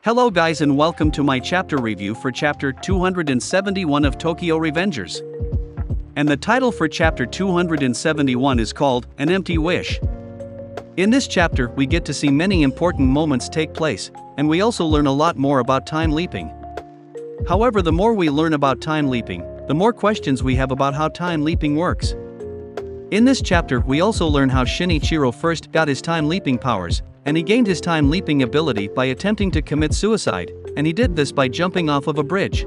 Hello guys and welcome to my chapter review for chapter 271 of Tokyo Revengers. And the title for chapter 271 is called An Empty Wish. In this chapter we get to see many important moments take place, and we also learn a lot more about time leaping. However, the more we learn about time leaping, the more questions we have about how time leaping works. In this chapter we also learn how Shinichiro first got his time leaping powers, and he gained his time leaping ability by attempting to commit suicide, and he did this by jumping off of a bridge.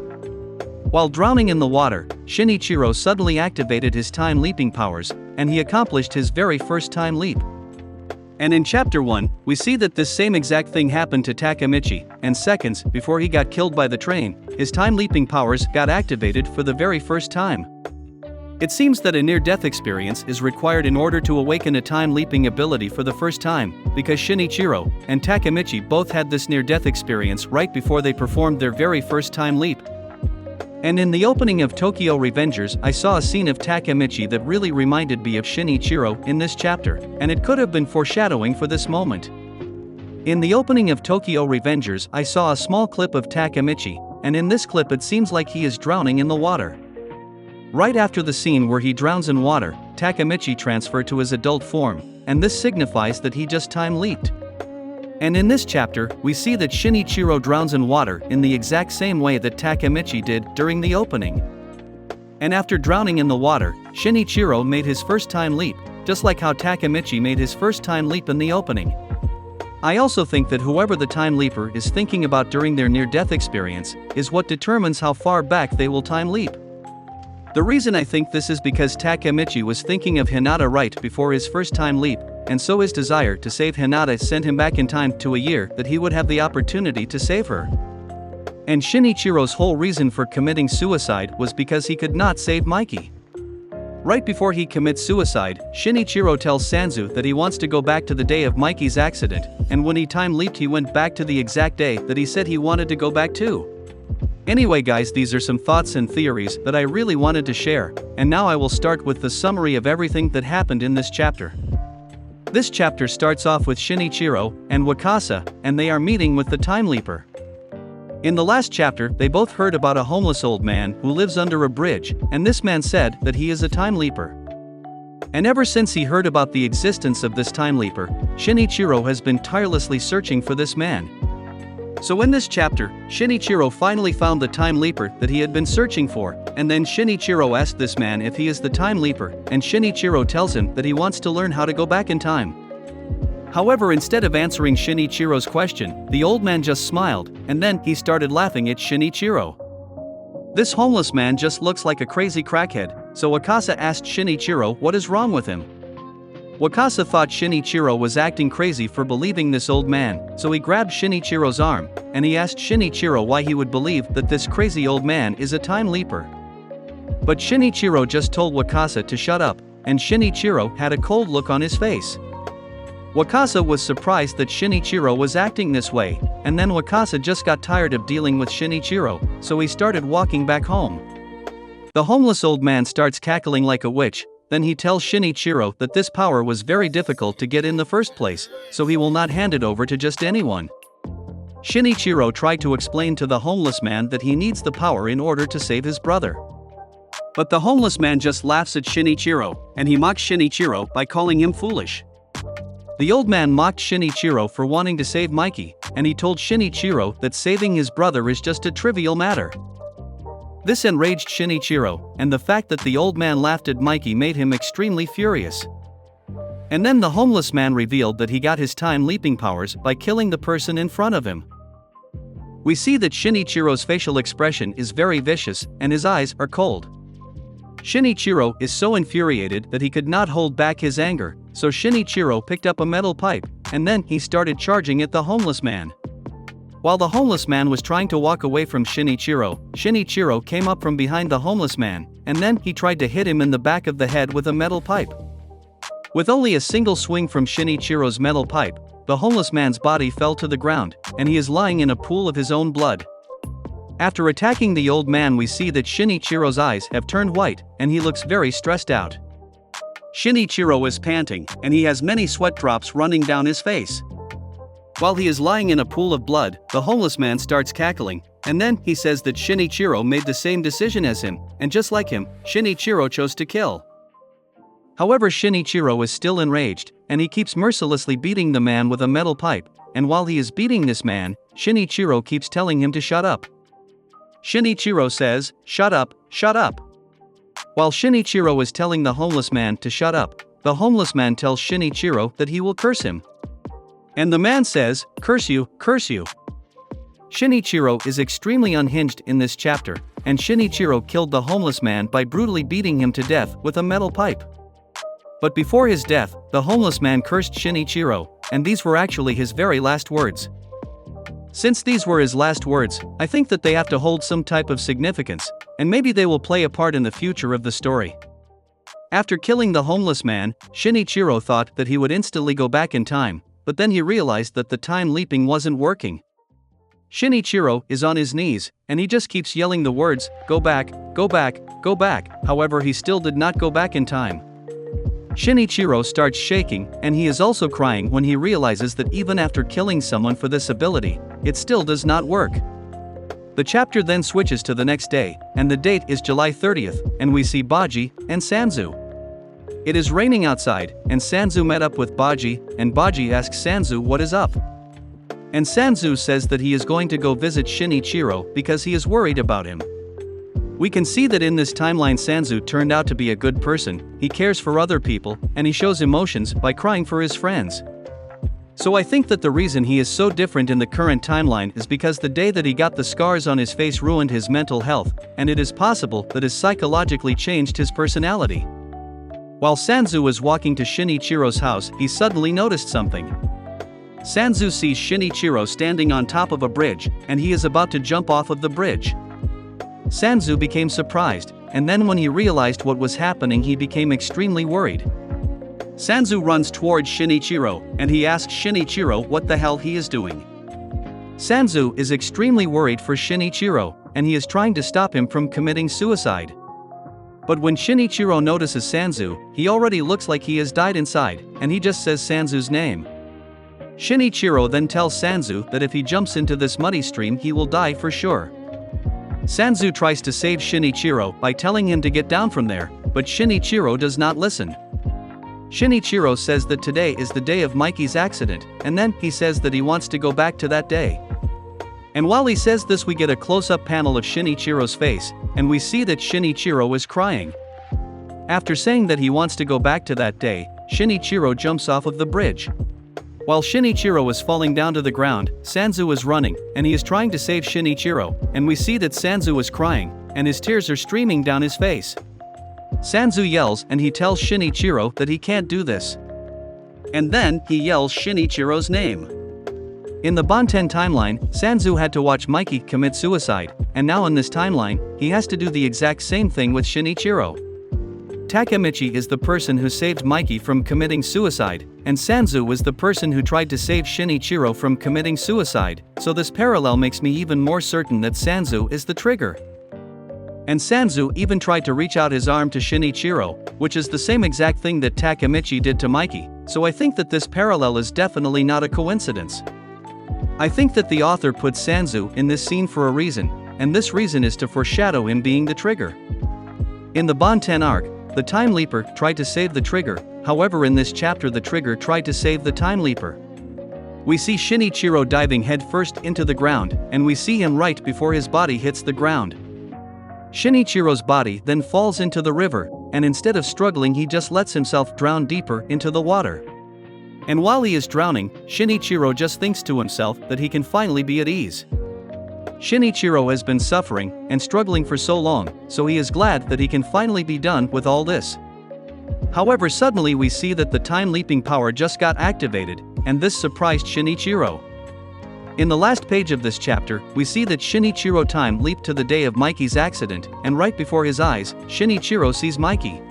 While drowning in the water, Shinichiro suddenly activated his time leaping powers, and he accomplished his very first time leap. And in chapter 1, we see that this same exact thing happened to Takemichi, and seconds before he got killed by the train, his time leaping powers got activated for the very first time. It seems that a near-death experience is required in order to awaken a time-leaping ability for the first time, because Shinichiro and Takemichi both had this near-death experience right before they performed their very first time leap. And in the opening of Tokyo Revengers, I saw a scene of Takemichi that really reminded me of Shinichiro in this chapter, and it could have been foreshadowing for this moment. In the opening of Tokyo Revengers, I saw a small clip of Takemichi, and in this clip it seems like he is drowning in the water. Right after the scene where he drowns in water, Takemichi transferred to his adult form, and this signifies that he just time leaped. And in this chapter, we see that Shinichiro drowns in water in the exact same way that Takemichi did during the opening. And after drowning in the water, Shinichiro made his first time leap, just like how Takemichi made his first time leap in the opening. I also think that whoever the time leaper is thinking about during their near-death experience is what determines how far back they will time leap. The reason I think this is because Takemichi was thinking of Hinata right before his first time leap, and so his desire to save Hinata sent him back in time to a year that he would have the opportunity to save her. And Shinichiro's whole reason for committing suicide was because he could not save Mikey. Right before he commits suicide, Shinichiro tells Sanzu that he wants to go back to the day of Mikey's accident, and when he time leaped he went back to the exact day that he said he wanted to go back to. Anyway guys, these are some thoughts and theories that I really wanted to share, and now I will start with the summary of everything that happened in this chapter. This chapter starts off with Shinichiro and Wakasa, and they are meeting with the time leaper. In the last chapter, they both heard about a homeless old man who lives under a bridge, and this man said that he is a time leaper. And ever since he heard about the existence of this time leaper, Shinichiro has been tirelessly searching for this man. So in this chapter, Shinichiro finally found the time leaper that he had been searching for, and then Shinichiro asked this man if he is the time leaper, and Shinichiro tells him that he wants to learn how to go back in time. However, instead of answering Shinichiro's question, the old man just smiled, and then he started laughing at Shinichiro. This homeless man just looks like a crazy crackhead, so Wakasa asked Shinichiro what is wrong with him. Wakasa thought Shinichiro was acting crazy for believing this old man, so he grabbed Shinichiro's arm, and he asked Shinichiro why he would believe that this crazy old man is a time leaper. But Shinichiro just told Wakasa to shut up, and Shinichiro had a cold look on his face. Wakasa was surprised that Shinichiro was acting this way, and then Wakasa just got tired of dealing with Shinichiro, so he started walking back home. The homeless old man starts cackling like a witch. Then he tells Shinichiro that this power was very difficult to get in the first place, so he will not hand it over to just anyone. Shinichiro tried to explain to the homeless man that he needs the power in order to save his brother. But the homeless man just laughs at Shinichiro, and he mocks Shinichiro by calling him foolish. The old man mocked Shinichiro for wanting to save Mikey, and he told Shinichiro that saving his brother is just a trivial matter. This enraged Shinichiro, and the fact that the old man laughed at Mikey made him extremely furious. And then the homeless man revealed that he got his time leaping powers by killing the person in front of him. We see that Shinichiro's facial expression is very vicious, and his eyes are cold. Shinichiro is so infuriated that he could not hold back his anger, so Shinichiro picked up a metal pipe, and then he started charging at the homeless man. While the homeless man was trying to walk away from Shinichiro, Shinichiro came up from behind the homeless man, and then he tried to hit him in the back of the head with a metal pipe. With only a single swing from Shinichiro's metal pipe, the homeless man's body fell to the ground, and he is lying in a pool of his own blood. After attacking the old man, we see that Shinichiro's eyes have turned white, and he looks very stressed out. Shinichiro is panting, and he has many sweat drops running down his face. While he is lying in a pool of blood, the homeless man starts cackling, and then he says that Shinichiro made the same decision as him, and just like him, Shinichiro chose to kill. However, Shinichiro is still enraged, and he keeps mercilessly beating the man with a metal pipe, and while he is beating this man, Shinichiro keeps telling him to shut up. Shinichiro says, "Shut up, shut up." While Shinichiro is telling the homeless man to shut up, the homeless man tells Shinichiro that he will curse him. And the man says, "Curse you, curse you." Shinichiro is extremely unhinged in this chapter, and Shinichiro killed the homeless man by brutally beating him to death with a metal pipe. But before his death, the homeless man cursed Shinichiro, and these were actually his very last words. Since these were his last words, I think that they have to hold some type of significance, and maybe they will play a part in the future of the story. After killing the homeless man, Shinichiro thought that he would instantly go back in time, but then he realized that the time leaping wasn't working. Shinichiro is on his knees, and he just keeps yelling the words, "Go back, go back, go back," however he still did not go back in time. Shinichiro starts shaking, and he is also crying when he realizes that even after killing someone for this ability, it still does not work. The chapter then switches to the next day, and the date is July 30th, and we see Baji and Sanzu. It is raining outside, and Sanzu met up with Baji, and Baji asks Sanzu what is up. And Sanzu says that he is going to go visit Shinichiro because he is worried about him. We can see that in this timeline Sanzu turned out to be a good person, he cares for other people, and he shows emotions by crying for his friends. So I think that the reason he is so different in the current timeline is because the day that he got the scars on his face ruined his mental health, and it is possible that it psychologically changed his personality. While Sanzu was walking to Shinichiro's house, he suddenly noticed something. Sanzu sees Shinichiro standing on top of a bridge, and he is about to jump off of the bridge. Sanzu became surprised, and then when he realized what was happening he became extremely worried. Sanzu runs towards Shinichiro, and he asks Shinichiro what the hell he is doing. Sanzu is extremely worried for Shinichiro, and he is trying to stop him from committing suicide. But when Shinichiro notices Sanzu, he already looks like he has died inside, and he just says Sanzu's name. Shinichiro then tells Sanzu that if he jumps into this muddy stream he will die for sure. Sanzu tries to save Shinichiro by telling him to get down from there, but Shinichiro does not listen. Shinichiro says that today is the day of Mikey's accident, and then he says that he wants to go back to that day. And while he says this we get a close-up panel of Shinichiro's face, and we see that Shinichiro is crying. After saying that he wants to go back to that day, Shinichiro jumps off of the bridge. While Shinichiro is falling down to the ground, Sanzu is running, and he is trying to save Shinichiro, and we see that Sanzu is crying, and his tears are streaming down his face. Sanzu yells and he tells Shinichiro that he can't do this. And then he yells Shinichiro's name. In the Banten timeline, Sanzu had to watch Mikey commit suicide, and now in this timeline, he has to do the exact same thing with Shinichiro. Takemichi is the person who saved Mikey from committing suicide, and Sanzu was the person who tried to save Shinichiro from committing suicide, so this parallel makes me even more certain that Sanzu is the trigger. And Sanzu even tried to reach out his arm to Shinichiro, which is the same exact thing that Takemichi did to Mikey, so I think that this parallel is definitely not a coincidence. I think that the author put Sanzu in this scene for a reason, and this reason is to foreshadow him being the trigger. In the Banten arc, the Time Leaper tried to save the trigger, however in this chapter the trigger tried to save the Time Leaper. We see Shinichiro diving headfirst into the ground, and we see him right before his body hits the ground. Shinichiro's body then falls into the river, and instead of struggling he just lets himself drown deeper into the water. And while he is drowning, Shinichiro just thinks to himself that he can finally be at ease. Shinichiro has been suffering and struggling for so long, so he is glad that he can finally be done with all this. However, suddenly we see that the time leaping power just got activated, and this surprised Shinichiro. In the last page of this chapter, we see that Shinichiro time leaped to the day of Mikey's accident, and right before his eyes, Shinichiro sees Mikey.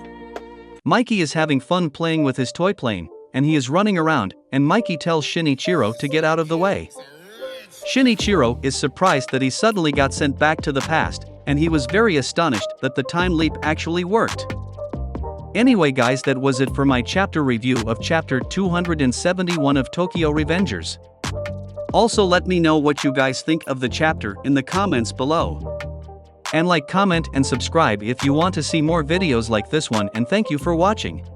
Mikey is having fun playing with his toy plane, and he is running around, and Mikey tells Shinichiro to get out of the way. Shinichiro is surprised that he suddenly got sent back to the past, and he was very astonished that the time leap actually worked. Anyway guys, that was it for my chapter review of chapter 271 of Tokyo Revengers. Also, let me know what you guys think of the chapter in the comments below. And like, comment, and subscribe if you want to see more videos like this one, and thank you for watching.